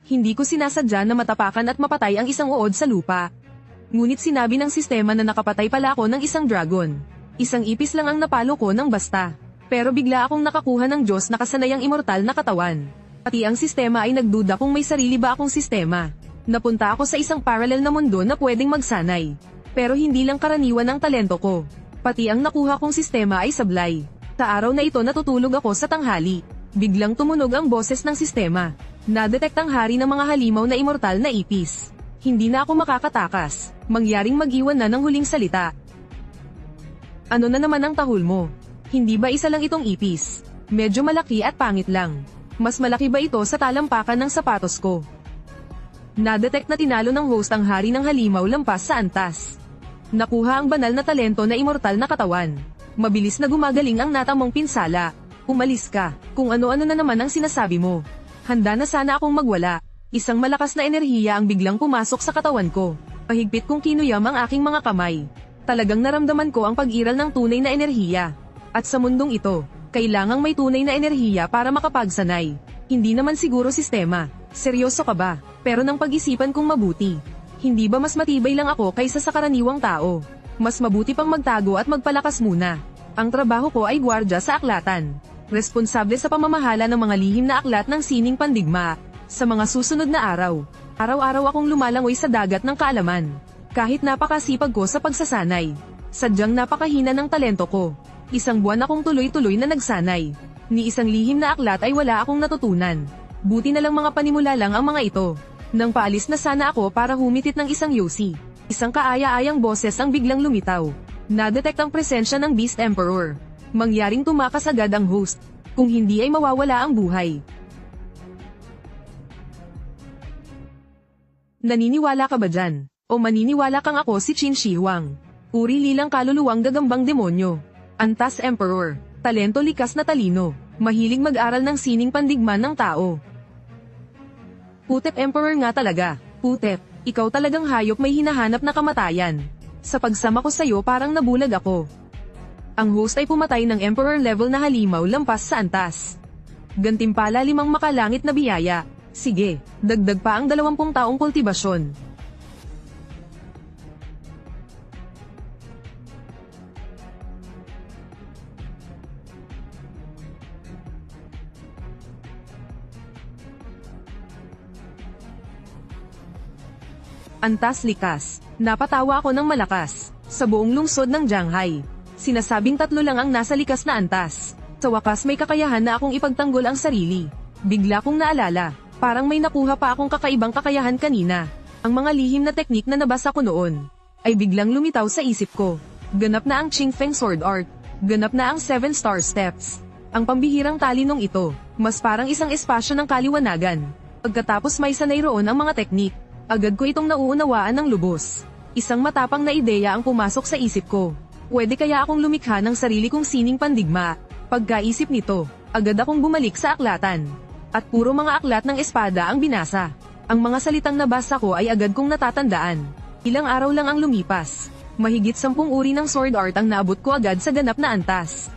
Hindi ko sinasadya na matapakan at mapatay ang isang uod sa lupa. Ngunit sinabi ng sistema na nakapatay pala ako ng isang dragon. Isang ipis lang ang napalo ko ng basta. Pero bigla akong nakakuha ng Diyos na kasanayang immortal na katawan. Pati ang sistema ay nagduda kung may sarili ba akong sistema. Napunta ako sa isang parallel na mundo na pwedeng magsanay. Pero hindi lang karaniwan ang talento ko. Pati ang nakuha kong sistema ay sablay. Sa araw na ito natutulog ako sa tanghali. Biglang tumunog ang boses ng sistema. Nadetect ang hari ng mga halimaw na immortal na ipis. Hindi na ako makakatakas. Mangyaring mag-iwan na ng huling salita. Ano na naman ang tahol mo? Hindi ba isa lang itong ipis? Medyo malaki at pangit lang. Mas malaki ba ito sa talampakan ng sapatos ko? Nadetect na tinalo ng host ang hari ng halimaw lampas sa antas. Nakuha ang banal na talento na immortal na katawan. Mabilis na gumagaling ang natamong pinsala. Umalis ka, kung ano-ano na naman ang sinasabi mo. Handa na sana akong magwala. Isang malakas na enerhiya ang biglang pumasok sa katawan ko. Pahigpit kong kinuyam ang aking mga kamay. Talagang naramdaman ko ang pag-iral ng tunay na enerhiya. At sa mundong ito, kailangang may tunay na enerhiya para makapagsanay. Hindi naman siguro sistema. Seryoso ka ba? Pero nang pag-isipan kong mabuti. Hindi ba mas matibay lang ako kaysa sa karaniwang tao? Mas mabuti pang magtago at magpalakas muna. Ang trabaho ko ay gwardya sa aklatan. Responsable sa pamamahala ng mga lihim na aklat ng sining pandigma. Sa mga susunod na araw, araw-araw akong lumalangoy sa dagat ng kaalaman. Kahit napakasipag ko sa pagsasanay. Sadyang napakahina ng talento ko. Isang buwan akong tuloy-tuloy na nagsanay. Ni isang lihim na aklat ay wala akong natutunan. Buti na lang mga panimula lang ang mga ito. Nang paalis na sana ako para humitit ng isang yosi. Isang kaaya-ayang boses ang biglang lumitaw. Nadetect ang presensya ng Beast Emperor. Mangyaring tumakas agad ang host. Kung hindi ay mawawala ang buhay. Naniniwala ka ba dyan? O maniniwala kang ako si Qin Shi Huang? Uri lilang kaluluwang gagambang demonyo. Antas Emperor. Talento likas na talino. Mahilig mag-aral ng sining pandigma ng tao. Putep Emperor nga talaga. Putep, ikaw talagang hayop may hinahanap na kamatayan. Sa pagsama ko sa'yo parang nabulag ako. Ang host ay pumatay ng Emperor level na halimaw lampas sa antas. Gantimpala 5 makalangit na biyaya. Sige, dagdag pa ang 20 taong kultibasyon. Antas likas. Napatawa ako ng malakas. Sa buong lungsod ng Jianghai. Sinasabing 3 lang ang nasa likas na antas. Sa wakas may kakayahan na akong ipagtanggol ang sarili. Bigla kong naalala, parang may nakuha pa akong kakaibang kakayahan kanina. Ang mga lihim na teknik na nabasa ko noon, ay biglang lumitaw sa isip ko. Ganap na ang Qingfeng Sword Art. Ganap na ang 7 Star Steps. Ang pambihirang talinong ito, mas parang isang espasyo ng kaliwanagan. Pagkatapos may sanay roon ang mga teknik, agad ko itong nauunawaan ng lubos. Isang matapang na ideya ang pumasok sa isip ko. Pwede kaya akong lumikha ng sarili kong sining pandigma? Pagkaisip nito, agad akong bumalik sa aklatan. At puro mga aklat ng espada ang binasa. Ang mga salitang nabasa ko ay agad kong natatandaan. Ilang araw lang ang lumipas. Mahigit 10 uri ng sword art ang naabot ko agad sa ganap na antas.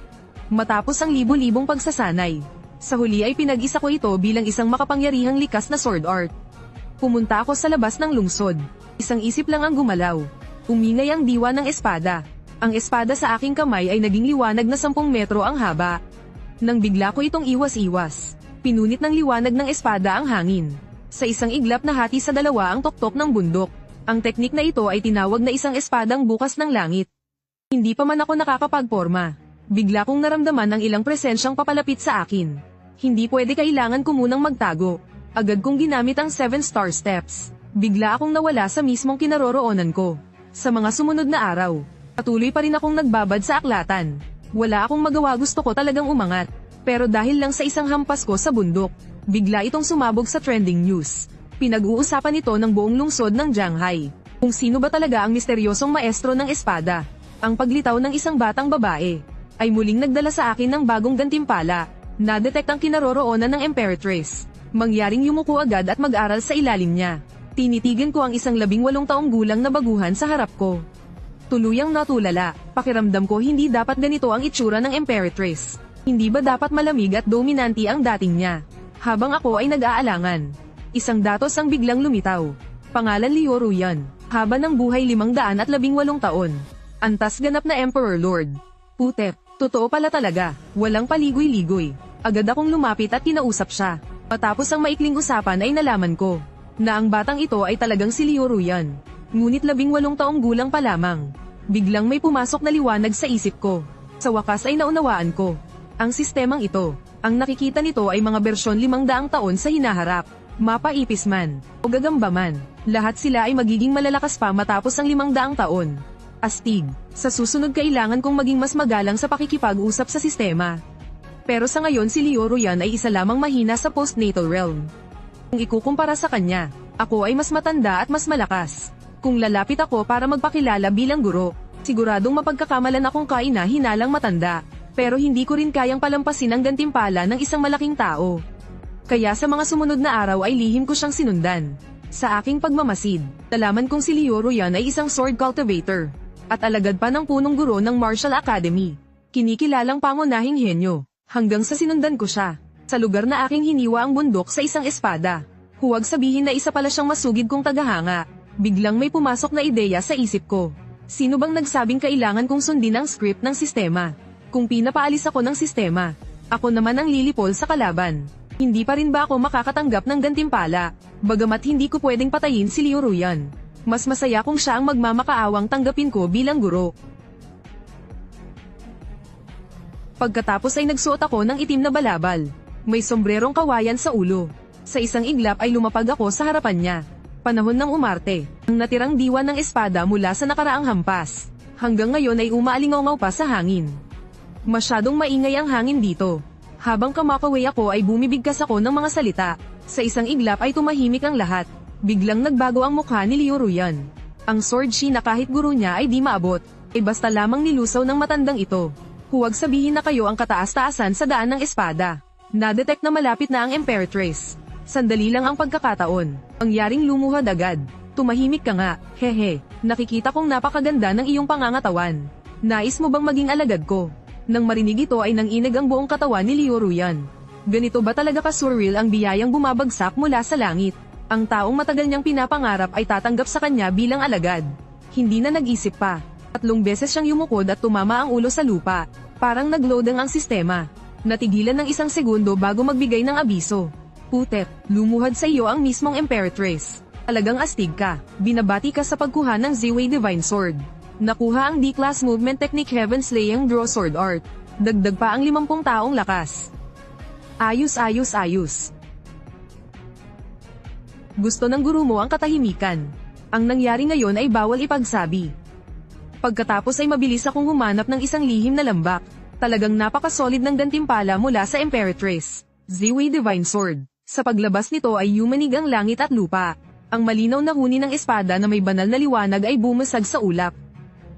Matapos ang libo-libong pagsasanay, sa huli ay pinag-isa ko ito bilang isang makapangyarihang likas na sword art. Pumunta ako sa labas ng lungsod. Isang isip lang ang gumalaw. Umingay ang diwa ng espada. Ang espada sa aking kamay ay naging liwanag na 10 metro ang haba. Nang bigla ko itong iwas-iwas, pinunit ng liwanag ng espada ang hangin. Sa isang iglap na hati sa dalawa ang tuktok ng bundok. Ang teknik na ito ay tinawag na isang espadang bukas ng langit. Hindi pa man ako nakakapagporma. Bigla kong naramdaman ng ilang presensyang papalapit sa akin. Hindi pwede, kailangan ko munang magtago. Agad kong ginamit ang 7 Star Steps. Bigla akong nawala sa mismong kinaroroonan ko. Sa mga sumunod na araw, patuloy pa rin akong nagbabad sa aklatan. Wala akong magawa, gusto ko talagang umangat. Pero dahil lang sa isang hampas ko sa bundok, bigla itong sumabog sa trending news. Pinag-uusapan ito ng buong lungsod ng Jianghai. Kung sino ba talaga ang misteryosong maestro ng espada. Ang paglitaw ng isang batang babae ay muling nagdala sa akin ng bagong gantimpala. Nadetect ang kinaroroonan ng Imperatrice. Mangyaring yumuko agad at mag-aral sa ilalim niya. Tinitigan ko ang isang 18 taong gulang na baguhan sa harap ko. Tuluyang natulala, pakiramdam ko hindi dapat ganito ang itsura ng Imperatrice. Hindi ba dapat malamig at dominante ang dating niya? Habang ako ay nag-aalangan, Isang datos ang biglang lumitaw. Pangalan Liu Ruyan. Haba ng buhay 518 taon. Antas ganap na Emperor Lord. Putek, totoo pala talaga. Walang paligoy-ligoy. Agad akong lumapit at kinausap siya. Matapos ang maikling usapan ay nalaman ko na ang batang ito ay talagang si Liu Ruyan. Ngunit 18 taong gulang pa lamang. Biglang may pumasok na liwanag sa isip ko. Sa wakas ay naunawaan ko. Ang sistemang ito, ang nakikita nito ay mga bersyon 500 taon sa hinaharap. Mapaipis man, o gagamba man, lahat sila ay magiging malalakas pa matapos ang 500 taon. Astig, sa susunod kailangan kong maging mas magalang sa pakikipag-usap sa sistema. Pero sa ngayon si Liu Ruyan ay isa lamang mahina sa postnatal realm. Kung ikukumpara sa kanya, ako ay mas matanda at mas malakas. Kung lalapit ako para magpakilala bilang guro, siguradong mapagkakamalan akong kaina-hinalang matanda. Pero hindi ko rin kayang palampasin ang gantimpala ng isang malaking tao. Kaya sa mga sumunod na araw ay lihim ko siyang sinundan. Sa aking pagmamasid, nalaman kong si Liu Ruyan ay isang sword cultivator. At alagad pa ng punong guro ng Martial Academy. Kinikilalang pangunahing henyo. Hanggang sa sinundan ko siya. Sa lugar na aking hiniwa ang bundok sa isang espada. Huwag sabihin na isa pala siyang masugid kong tagahanga. Biglang may pumasok na ideya sa isip ko. Sino bang nagsabing kailangan kong sundin ang script ng sistema? Kung pinapaalis ako ng sistema, ako naman ang lilipol sa kalaban. Hindi pa rin ba ako makakatanggap ng gantimpala? Bagamat hindi ko pwedeng patayin si Liu Ruyan. Mas masaya kung siya ang magmamakaawang tanggapin ko bilang guro. Pagkatapos ay nagsuot ako ng itim na balabal. May sombrerong kawayan sa ulo. Sa isang iglap ay lumapag ako sa harapan niya. Panahon ng umarte, ang natirang diwa ng espada mula sa nakaraang hampas. Hanggang ngayon ay umaalingaw pa sa hangin. Masyadong maingay ang hangin dito. Habang kamakaway ako ay bumibigkas ako ng mga salita. Sa isang iglap ay tumahimik ang lahat. Biglang nagbago ang mukha ni Liu Ruyan. Ang sword shi na kahit guro niya ay di maabot, basta lamang nilusaw ng matandang ito. Huwag sabihin na kayo ang kataas-taasan sa daan ng espada. Na-detect na malapit na ang Imperatrice. Sandali lang ang pagkakataon. Pangyaring lumuhad agad. Tumahimik ka nga, hehe. Nakikita kong napakaganda ng iyong pangangatawan. Nais mo bang maging alagad ko? Nang marinig ito ay nanginig ang buong katawan ni Liu Ruyan. Ganito ba talaga ka-surreal ang biyayang bumabagsak mula sa langit? Ang taong matagal niyang pinapangarap ay tatanggap sa kanya bilang alagad. Hindi na nag-isip pa. 3 beses siyang yumukod at tumama ang ulo sa lupa. Parang nag-loading ang sistema. Natigilan ng 1 segundo bago magbigay ng abiso. Putek, lumuhad sa iyo ang mismong Imperatrice. Talagang astig ka. Binabati ka sa pagkuha ng Z-Way Divine Sword. Nakuha ang D-Class Movement Technique Heaven Slaying Draw Sword Art. Dagdag pa ang 50 taong lakas. Ayos. Gusto ng guru mo ang katahimikan. Ang nangyari ngayon ay bawal ipagsabi. Pagkatapos ay mabilis akong humanap ng isang lihim na lambak. Talagang napaka-solid ng gantimpala mula sa Imperatrice. Z-Way Divine Sword. Sa paglabas nito ay yumanig ang langit at lupa. Ang malinaw na huni ng espada na may banal na liwanag ay bumasag sa ulap.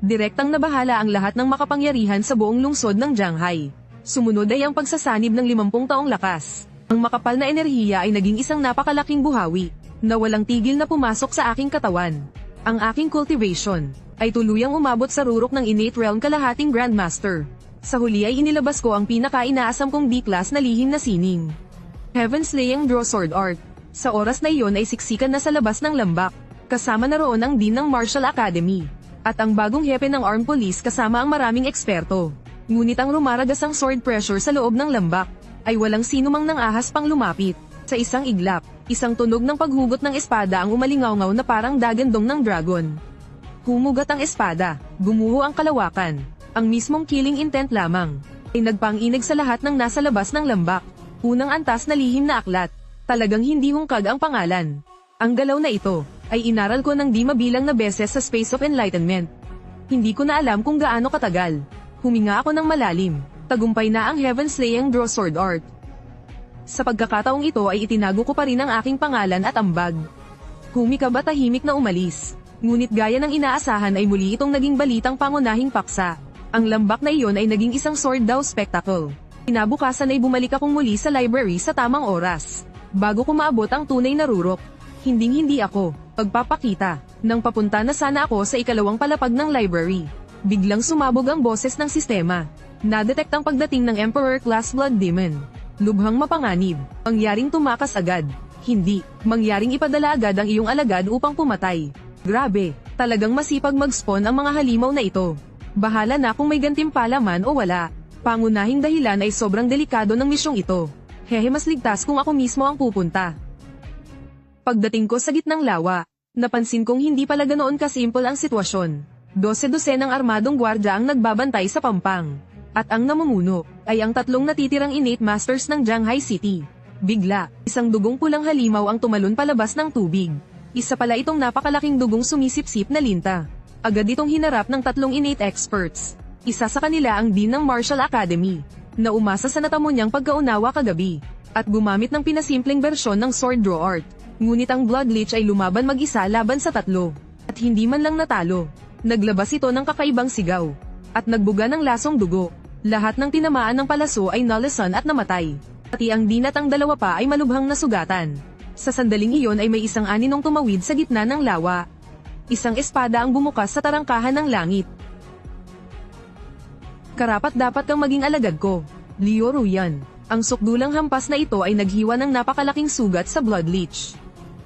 Direktang nabahala ang lahat ng makapangyarihan sa buong lungsod ng Jianghai. Sumunod ay ang pagsasanib ng 50 taong lakas. Ang makapal na enerhiya ay naging isang napakalaking buhawi, na walang tigil na pumasok sa aking katawan. Ang aking cultivation ay tuluyang umabot sa rurok ng innate realm kalahating Grandmaster. Sa huli ay inilabas ko ang pinaka-inaasam kong D-class na lihim na sining. Heaven Slaying Draw Sword Art. Sa oras na iyon ay siksikan na sa labas ng lambak. Kasama na roon ang Dean ng Martial Academy. At ang bagong hepe ng Armed Police kasama ang maraming eksperto. Ngunit ang rumaragasang sword pressure sa loob ng lambak ay walang sino mang nang ahas pang lumapit. Sa isang iglap, isang tunog ng paghugot ng espada ang umalingaw-ngaw na parang dagandong ng dragon. Humugat ang espada, gumuho ang kalawakan. Ang mismong killing intent lamang ay nagpanginig sa lahat ng nasa labas ng lambak. Unang antas na lihim na aklat. Talagang hindi hungkag ang pangalan. Ang galaw na ito ay inaral ko ng di mabilang na beses sa Space of Enlightenment. Hindi ko na alam kung gaano katagal. Huminga ako ng malalim. Tagumpay na ang Heaven Slaying Draw Sword Art. Sa pagkakataong ito ay itinago ko pa rin ang aking pangalan at ambag. Humikab at tahimik na umalis. Ngunit gaya ng inaasahan ay muli itong naging balitang pangunahing paksa. Ang lambak na iyon ay naging isang sword daw spectacle. Kinabukasan ay bumalik akong muli sa library sa tamang oras. Bago ko maabot ang tunay na rurok. Hinding-hindi ako pagpapakita. Nang papunta na sana ako sa ikalawang palapag ng library. Biglang sumabog ang boses ng sistema. Na-detect ang pagdating ng Emperor Class Blood Demon. Lubhang mapanganib. Pangyaring tumakas agad. Hindi, mangyaring ipadala agad ang iyong alagad upang pumatay. Grabe, talagang masipag mag-spawn ang mga halimaw na ito. Bahala na kung may gantimpala man o wala. Pangunahing dahilan ay sobrang delikado ng misyong ito. Hehe, mas ligtas kung ako mismo ang pupunta. Pagdating ko sa gitnang lawa, napansin kong hindi pala ganoon kasimple ang sitwasyon. 12 ng armadong gwardya ang nagbabantay sa pampang. At ang namumuno, ay ang 3 natitirang innate masters ng Shanghai City. Bigla, isang dugong pulang halimaw ang tumalon palabas ng tubig. Isa pala itong napakalaking dugong sumisipsip na linta. Agad itong hinarap ng 3 innate experts. Isa sa kanila ang Dean ng Martial Academy, na umasa sa natamo niyang pagkaunawa kagabi, at gumamit ng pinasimpleng bersyon ng sword draw art. Ngunit ang Blood Leech ay lumaban mag-isa laban sa 3, at hindi man lang natalo. Naglabas ito ng kakaibang sigaw, at nagbuga ng lasong dugo. Lahat ng tinamaan ng palaso ay nalasan at namatay. Pati ang Dean at ang 2 pa ay malubhang nasugatan. Sa sandaling iyon ay may isang aninong tumawid sa gitna ng lawa. Isang espada ang bumukas sa tarangkahan ng langit. Karapat dapat kang maging alagad ko, Liu Ruyan. Ang sukdulang hampas na ito ay naghiwa ng napakalaking sugat sa Blood Leech.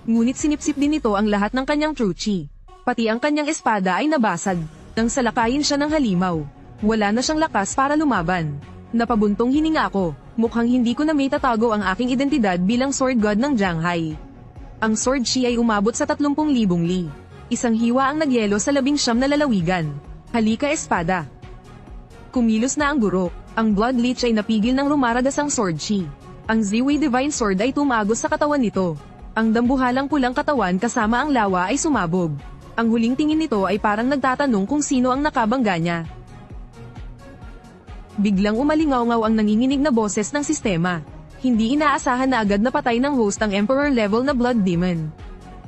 Ngunit sinipsip din ito ang lahat ng kanyang true chi. Pati ang kanyang espada ay nabasag. Nang salakayin siya ng halimaw, wala na siyang lakas para lumaban. Napabuntong hininga ako, mukhang hindi ko na may tatago ang aking identidad bilang sword god ng Shanghai. Ang sword chi ay umabot sa 30,000 li. Isang hiwa ang nagyelo sa 19 na lalawigan. Halika espada. Kumilos na ang guro. Ang Blood Leech ay napigil ng rumaragasang sword chi. Ang Ziwei Divine Sword ay tumagos sa katawan nito. Ang dambuhalang pulang katawan kasama ang lawa ay sumabog. Ang huling tingin nito ay parang nagtatanong kung sino ang nakabangga niya. Biglang umalingaw-ngaw ang nanginginig na boses ng sistema. Hindi inaasahan na agad na patay ng host ang Emperor level na Blood Demon.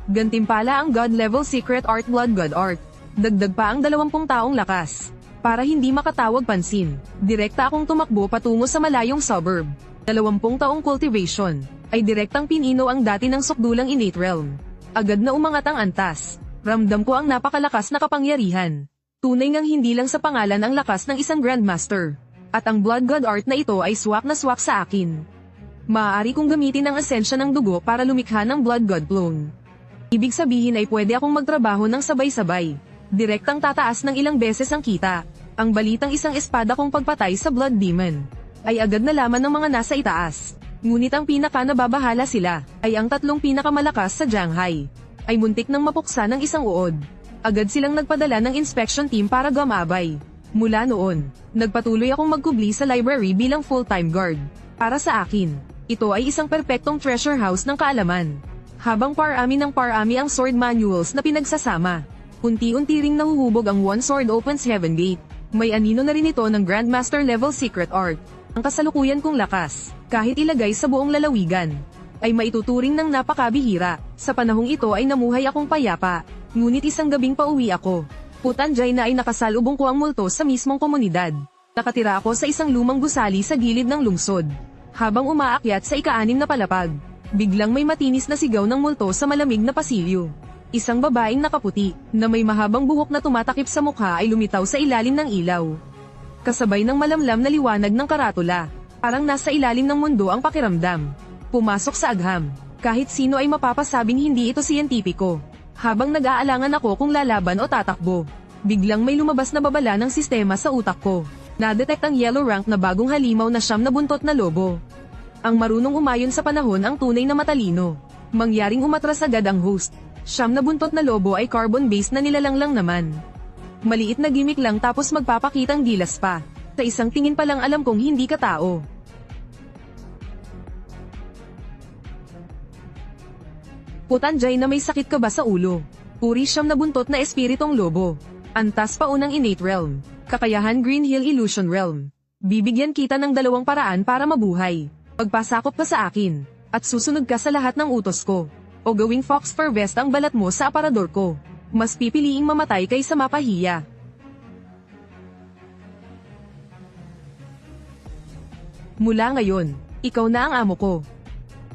Gantimpala ang God level Secret Art Blood God Art. Dagdag pa ang 20 taong lakas. Para hindi makatawag pansin, direkta akong tumakbo patungo sa malayong suburb. 20 taong cultivation, ay direktang pinino ang dati ng sukdulang innate realm. Agad na umangat ang antas. Ramdam ko ang napakalakas na kapangyarihan. Tunay ngang hindi lang sa pangalan ang lakas ng isang Grandmaster. At ang Blood God Art na ito ay swak na swak sa akin. Maaari kong gamitin ang esensya ng dugo para lumikha ng Blood God Clone. Ibig sabihin ay pwede akong magtrabaho ng sabay-sabay. Direktang tataas ng ilang beses ang kita. Ang balitang isang espada kong pagpatay sa Blood Demon ay agad nalaman ng mga nasa itaas. Ngunit ang pinaka nababahala sila ay ang 3 pinakamalakas sa Shanghai. Ay muntik nang mapuksa ng isang uod. Agad silang nagpadala ng inspection team para gumabay. Mula noon, nagpatuloy akong magkubli sa library bilang full-time guard. Para sa akin, ito ay isang perpektong treasure house ng kaalaman. Habang parami ng parami ang sword manuals na pinagsasama, unti-unti ring nahuhubog ang One Sword Opens Heaven Gate. May anino na rin ito ng Grandmaster level Secret Art. Ang kasalukuyan kong lakas, kahit ilagay sa buong lalawigan, ay maituturing ng napakabihira. Sa panahong ito ay namuhay akong payapa. Ngunit isang gabing pauwi ako. Putanjay na ay nakasalubong ko ang multo sa mismong komunidad. Nakatira ako sa isang lumang gusali sa gilid ng lungsod. Habang umaakyat sa ika-6 na palapag, biglang may matinis na sigaw ng multo sa malamig na pasilyo. Isang babaeng nakaputi, na may mahabang buhok na tumatakip sa mukha ay lumitaw sa ilalim ng ilaw. Kasabay ng malamlam na liwanag ng karatula, parang nasa ilalim ng mundo ang pakiramdam. Pumasok sa agham, kahit sino ay mapapasabing hindi ito siyentipiko. Habang nag-aalangan ako kung lalaban o tatakbo, biglang may lumabas na babala ng sistema sa utak ko. Na-detect ang yellow rank na bagong halimaw na siyam na buntot na lobo. Ang marunong umayon sa panahon ang tunay na matalino. Mangyaring umatras agad ang host. Siyam na buntot na lobo ay carbon-based na nilalang lang naman. Maliit na gimmick lang tapos magpapakitang gilas pa. Sa isang tingin pa lang alam kong hindi ka tao. Putanjay na may sakit ka ba sa ulo? Uri siyam na buntot na espiritong lobo. Antas pa unang innate realm. Kakayahan Green Hill Illusion Realm. Bibigyan kita ng 2 paraan para mabuhay. Pagpasakop ka sa akin, at susunod ka sa lahat ng utos ko. O gawing fox fur vest ang balat mo sa aparador ko. Mas pipiliing mamatay kaysa mapahiya. Mula ngayon, ikaw na ang amo ko.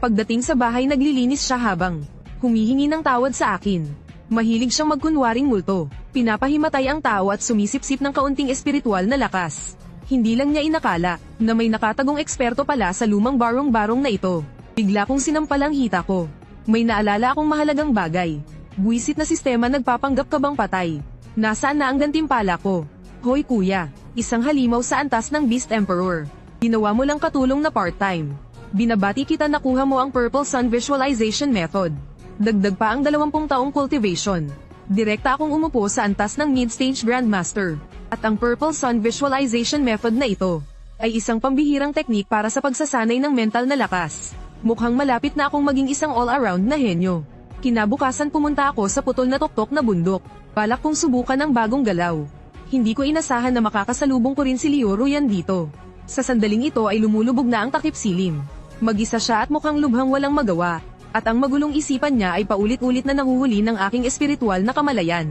Pagdating sa bahay naglilinis siya habang humihingi ng tawad sa akin. Mahilig siyang magkunwaring multo. Pinapahimatay ang tao at sumisipsip ng kaunting espiritual na lakas. Hindi lang niya inakala na may nakatagong eksperto pala sa lumang barong-barong na ito. Bigla kong sinampal ang hita ko. May naalala akong mahalagang bagay. Buwisit na sistema nagpapanggap ka bang patay? Nasaan na ang gantimpala ko? Hoy kuya, isang halimaw sa antas ng Beast Emperor. Ginawa mo lang katulong na part-time. Binabati kita nakuha mo ang Purple Sun Visualization Method. Dagdag pa ang 20 taong cultivation. Direkta akong umupo sa antas ng Mid-Stage Grandmaster. At ang Purple Sun Visualization Method na ito ay isang pambihirang teknik para sa pagsasanay ng mental na lakas. Mukhang malapit na akong maging isang all-around na henyo. Kinabukasan pumunta ako sa putol na tuktok na bundok. Balak kong subukan ang bagong galaw. Hindi ko inasahan na makakasalubong ko rin si Liu Ruyan dito. Sa sandaling ito ay lumulubog na ang takip silim. Mag-isa siya at mukhang lubhang walang magawa. At ang magulong isipan niya ay paulit-ulit na nanguhuli ng aking espiritual na kamalayan.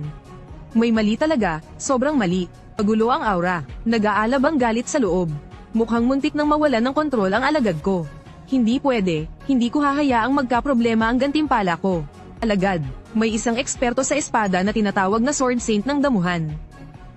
May mali talaga, sobrang mali. Magulo ang aura. Nag-aalab ang galit sa loob. Mukhang muntik nang mawalan ng kontrol ang alagad ko. Hindi pwede, hindi ko hahayaang magkaproblema ang gantimpala ko. Alagad, may isang eksperto sa espada na tinatawag na Sword Saint ng damuhan.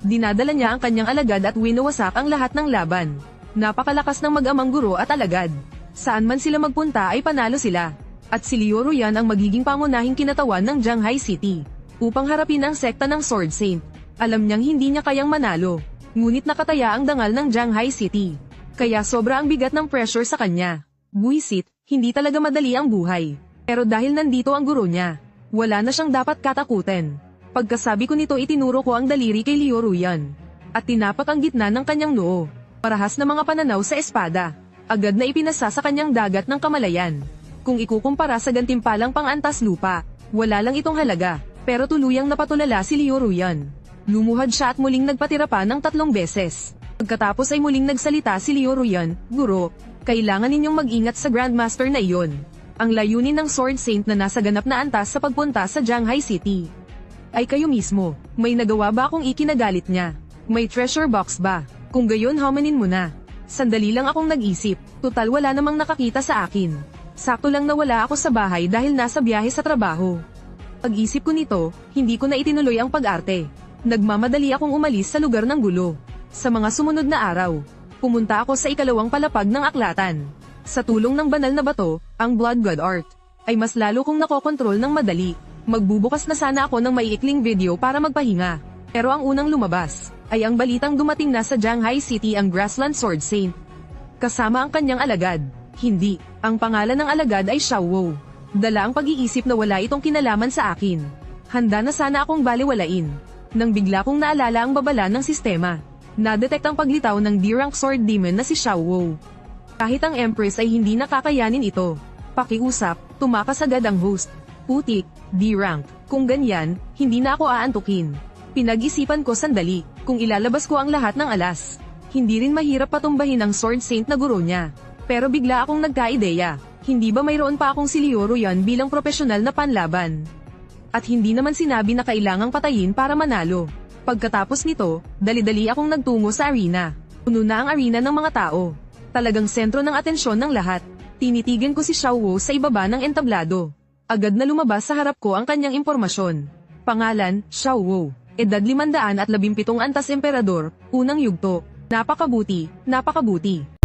Dinadala niya ang kanyang alagad at winawasak ang lahat ng laban. Napakalakas ng mag-amang guro at alagad. Saan man sila magpunta ay panalo sila. At si Liu Ruyan ang magiging pangunahing kinatawan ng Jianghai City upang harapin ang sekta ng Sword Saint. Alam niyang hindi niya kayang manalo, ngunit nakataya ang dangal ng Jianghai City. Kaya sobra ang bigat ng pressure sa kanya. Buwisit, hindi talaga madali ang buhay. Pero dahil nandito ang guro niya, wala na siyang dapat katakutin. Pagkasabi ko nito itinuro ko ang daliri kay Liu Ruyan. At tinapak ang gitna ng kanyang noo. Parahas na mga pananaw sa espada. Agad na ipinasa sa kanyang dagat ng kamalayan. Kung ikukumpara sa gantimpalang pang-antas lupa, wala lang itong halaga. Pero tuluyang napatulala si Liu Ruyan. Lumuhad siya at muling nagpatira pa ng 3 beses. Pagkatapos ay muling nagsalita si Liu Ruyan, Guro, kailangan ninyong mag-ingat sa Grandmaster na iyon. Ang layunin ng Sword Saint na nasa ganap na antas sa pagpunta sa Jianghai City ay kayo mismo. May nagawa ba akong ikinagalit niya? May treasure box ba? Kung gayon hamanin mo na. Sandali lang akong nag-isip, total wala namang nakakita sa akin. Sakto lang nawala ako sa bahay dahil nasa biyahe sa trabaho. Pag-isip ko nito, hindi ko na itinuloy ang pag-arte. Nagmamadali akong umalis sa lugar ng gulo. Sa mga sumunod na araw, pumunta ako sa ikalawang palapag ng aklatan. Sa tulong ng banal na bato, ang Blood God Art, ay mas lalo kong nakokontrol ng madali. Magbubukas na sana ako ng maiikling video para magpahinga. Pero ang unang lumabas, ay ang balitang dumating na sa Jianghai City ang Grassland Sword Saint. Kasama ang kanyang alagad. Hindi, ang pangalan ng alagad ay Xiao Wu. Dala ang pag-iisip na wala itong kinalaman sa akin. Handa na sana akong baliwalain. Nang bigla kong naalala ang babala ng sistema. Nadetect ang paglitaw ng D-rank sword demon na si Xiao Wu. Kahit ang Empress ay hindi nakakayanin ito. Pakiusap, tumakas agad ang host. Putik, D-rank. Kung ganyan, hindi na ako aantukin. Pinag-isipan ko sandali, kung ilalabas ko ang lahat ng alas. Hindi rin mahirap patumbahin ang Sword Saint na guro niya. Pero bigla akong nagka-ideya. Hindi ba mayroon pa akong si Liu Ruyan bilang profesional na panlaban? At hindi naman sinabi na kailangang patayin para manalo. Pagkatapos nito, dali-dali akong nagtungo sa arena. Puno na ang arena ng mga tao. Talagang sentro ng atensyon ng lahat. Tinitigan ko si Xiao Wu sa ibaba ng entablado. Agad na lumabas sa harap ko ang kanyang impormasyon. Pangalan, Xiao Wu. Edad 517 antas emperador, unang yugto. Napakabuti, napakabuti.